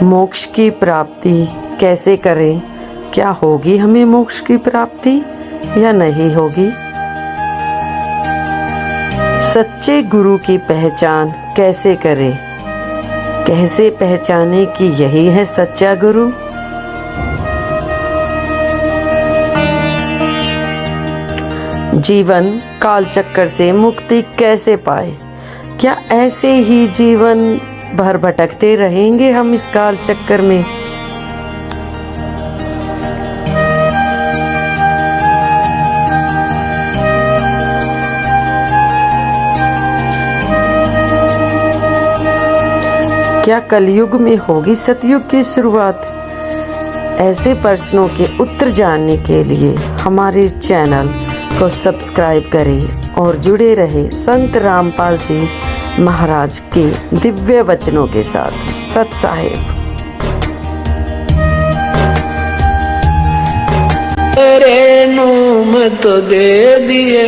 मोक्ष की प्राप्ति कैसे करें? क्या होगी हमें मोक्ष की प्राप्ति या नहीं होगी? सच्चे गुरु की पहचान कैसे करें? कैसे पहचाने कि यही है सच्चा गुरु? जीवन काल चक्कर से मुक्ति कैसे पाए? क्या ऐसे ही जीवन भर भटकते रहेंगे हम इस काल चक्कर में? क्या कलयुग में होगी सतयुग की शुरुआत? ऐसे प्रश्नों के उत्तर जानने के लिए हमारे चैनल को सब्सक्राइब करें और जुड़े रहे संत रामपाल जी महाराज के दिव्य वचनों के साथ। सत साहिब। तेरे नाम तो दे दिए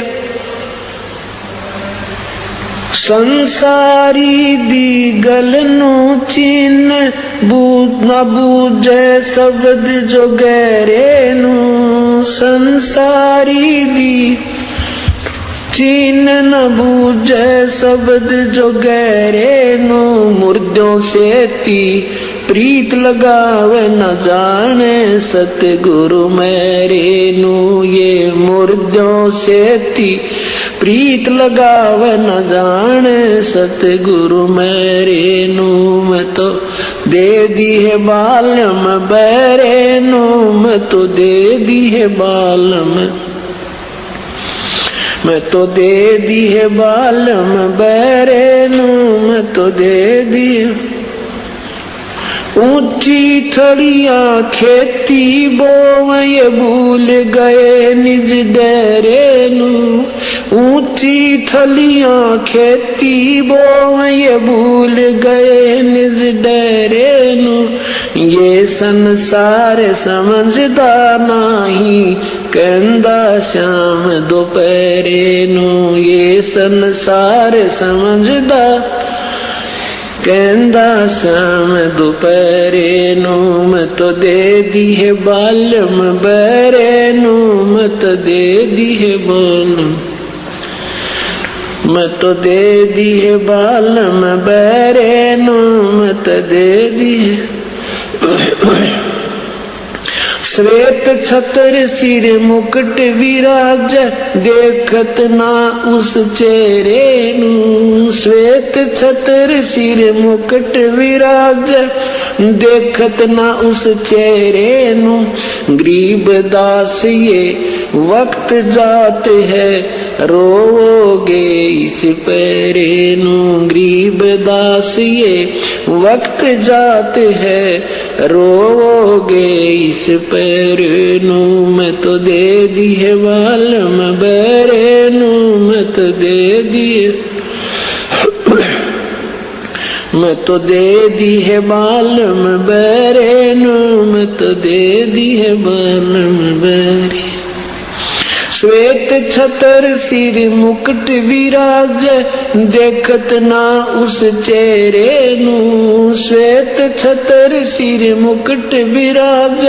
संसारी दी गल नू चीन बूझ न बूझे शब्द जो गहरे नू संसारी दी चीन न बूझे शब्द जो गहरे नू मुर्दों से ती प्रीत लगावे न जाने सतगुरु मेरे नू ये मुर्दों से ती प्रीत लगावे न जाने सतगुरु मेरे नू मैं तो दे दी है बालम बैरे नू मैं तो दे दी है बालम मैं तो दे दी है बालम बैरे नू मैं तो दे दी ऊंची थड़ियां खेती बो ये भूल गए निज डेरे नू ऊंची थलियां खेती बो ये भूल गए निज डेरे नू ये संसार समझदा नहीं कहंदा शाम दोपहरे नू ये संसार समझदा कहंदा शाम दोपहरे नू मैं तो दे दी है बालम बैरे नू मैं तो दे दी है बालम मैं तो दे दी है बालम बैरे नू मैं तो दे दी है श्वेत छतर सिर मुकुट विराज देखत ना उस चेहरे नू श्वेत छतर सिर मुकुट विराज देखत ना उस चेहरे नू गरीब दास ये वक्त जाते है रोगे इस पैरे नू गरीब दास ये वक्त जाते है रोगे इस पैरे नू मैं तो दे दी है बालम बैरे नू मैं तो दे दी मैं तो दे दी है बालम बैरे नू मैं तो दे दी है बालम बैरे श्वेत छतर सिर मुकुट विराज देखत ना उस चेहरे नू श्वेत छतर सिर मुकुट विराज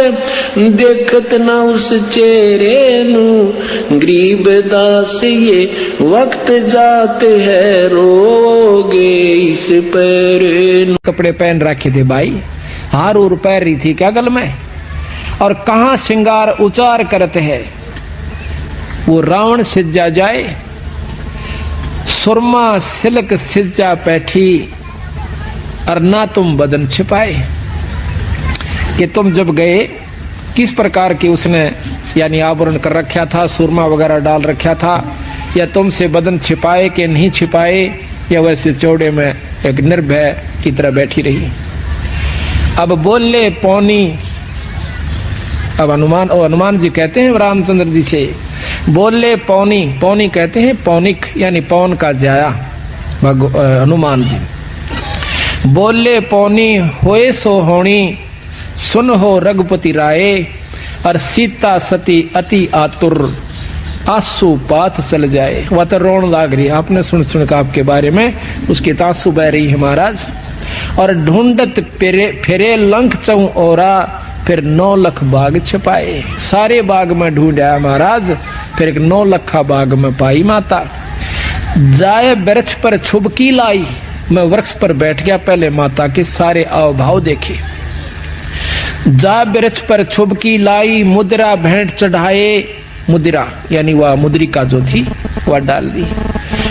देखत ना उस चेहरे नू गरीब दास ये वक्त जाते है रोगे इस पैरे नू। कपड़े पहन रखे थे भाई, हार उर पहन रही थी क्या गल में, और कहाँ श्रृंगार उचार करते हैं वो रावण सिज्जा जाए सुरमा सिल्क सिज्जा पैठी और ना तुम बदन छिपाए। कि तुम जब गए किस प्रकार की उसने यानी आवरण कर रखा था, सुरमा वगैरह डाल रखा था, या तुमसे बदन छिपाए कि नहीं छिपाए, या वैसे चौड़े में एक निर्भय की तरह बैठी रही। अब बोले पौनी, अब हनुमान जी कहते हैं रामचंद्र जी से, बोले पौनी, पौनी कहते हैं पौनिक यानी पौन का जाया हनुमान जी। बोले पौनी होए सो होनी सुन हो रघुपति राय, और सीता सती अति आतुर आंसू पात चल जाए। वह तो रोन लाग रही, आपने सुन सुन का आपके बारे में उसकी तांसू बह रही है महाराज। और ढूंढत फिरे लंक चऊ ओरा, फिर 9 लाख बाग छपाए। सारे बाग में ढूंढा महाराज, फिर एक 9 लाखा बाग में पाई माता। जाए वृक्ष पर छुबकी लाई, मैं वृक्ष पर बैठ गया, पहले माता के सारे आव भाव देखे। जा वृक्ष पर छुबकी लाई, मुद्रा भेंट चढ़ाए, मुद्रा यानी वह मुद्रिका जो थी वह डाल दी,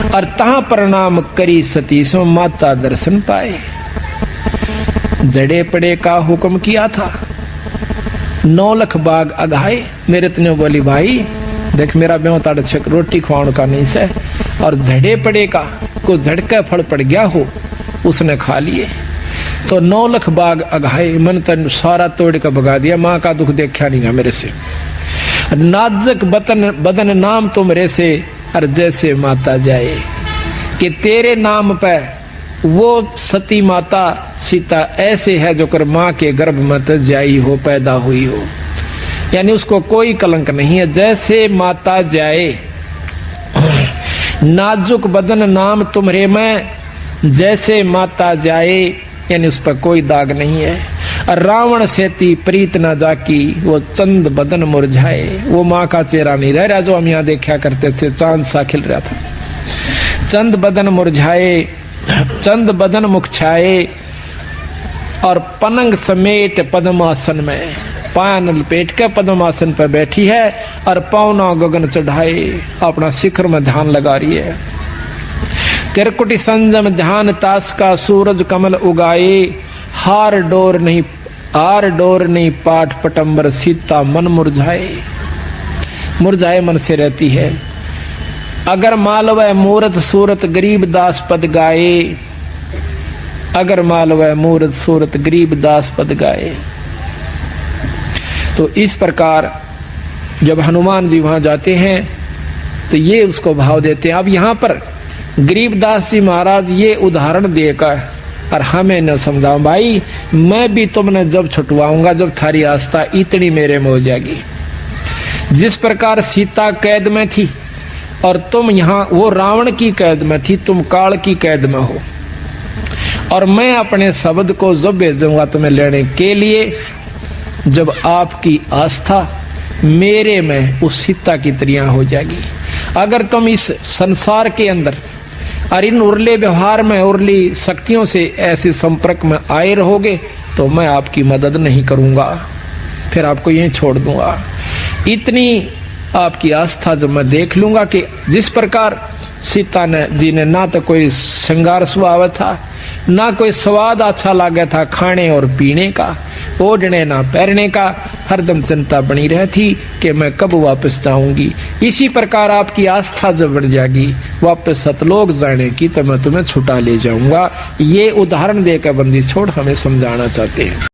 और तहां प्रणाम करी सती सो माता दर्शन पाए। जड़े पड़े का हुक्म किया था, 9 लाख बाग अघाए। मेरे तने बोली भाई देख मेरा बेवताड़ छक रोटी खुआण का नहीं से, और झड़े पड़े का को झड़का फल पड़ गया हो उसने खा लिए। तो 9 लाख बाग अघाए, मन तन सारा तोड़ कर भगा दिया, माँ का दुख देखा नहीं है मेरे से। नाजक बदन नाम तुमरे से, और जैसे माता जाए, कि तेरे नाम पे वो सती माता सीता ऐसे है जो कर माँ के गर्भ में तो जाई हो, पैदा हुई हो, यानी उसको कोई कलंक नहीं है। जैसे माता जाए, नाजुक बदन नाम तुम्हारे में, जैसे माता जाए, यानी उस पर कोई दाग नहीं है। रावण सेती प्रीत न जाकी, वो चंद बदन मुरझाए। वो माँ का चेहरा नहीं रह रहा जो हम यहाँ देखा करते थे, चांद सा खिल रहा था। चंद बदन मुरझाए, चंद बदन मुख छाए, और पनंग समेट पद्मासन में, पायन लपेट के पद्मासन पर बैठी है, और पौना गगन चढ़ाए अपना शिखर में ध्यान लगा रही है। तिरकुटी संजम ध्यान तास का, सूरज कमल उगाए, हार डोर नहीं पाठ पटंबर, सीता मन मुरझाए। मुरझाए मन से रहती है। अगर मालवय मूरत सूरत गरीब दास पद गाए, अगर मालवय मूरत सूरत गरीब दास पद गाए। तो इस प्रकार जब हनुमान जी वहां जाते हैं तो ये उसको भाव देते हैं। अब यहाँ पर गरीबदास जी महाराज ये उदाहरण देकर और हमें न समझाओ भाई, मैं भी तुमने जब छुटवाऊंगा जब थारी आस्था इतनी मेरे में हो जाएगी। जिस प्रकार सीता कैद में थी और तुम यहाँ वो रावण की कैद में थी, तुम काल की कैद में हो, और मैं अपने शब्द को जब भेजूंगा तुम्हें लेने के लिए, जब आपकी आस्था मेरे में उस सीता की तरह हो जाएगी। अगर तुम इस संसार के अंदर और इन उर्ले व्यवहार में, उर्ली शक्तियों से ऐसे संपर्क में आए रहोगे तो मैं आपकी मदद नहीं करूंगा, फिर आपको यहीं छोड़ दूंगा। इतनी आपकी आस्था जब मैं देख लूंगा कि जिस प्रकार सीता जी ने ना तो कोई श्रृंगार स्वभाव था, ना कोई स्वाद अच्छा लगा था खाने और पीने का, ओढ़ने ना पहनने का, हरदम चिंता बनी रहती कि मैं कब वापस जाऊंगी। इसी प्रकार आपकी आस्था जब बढ़ जाएगी वापस सतलोक जाने की, तो मैं तुम्हें छुटा ले जाऊंगा। ये उदाहरण देकर बंदी छोड़ हमें समझाना चाहते हैं।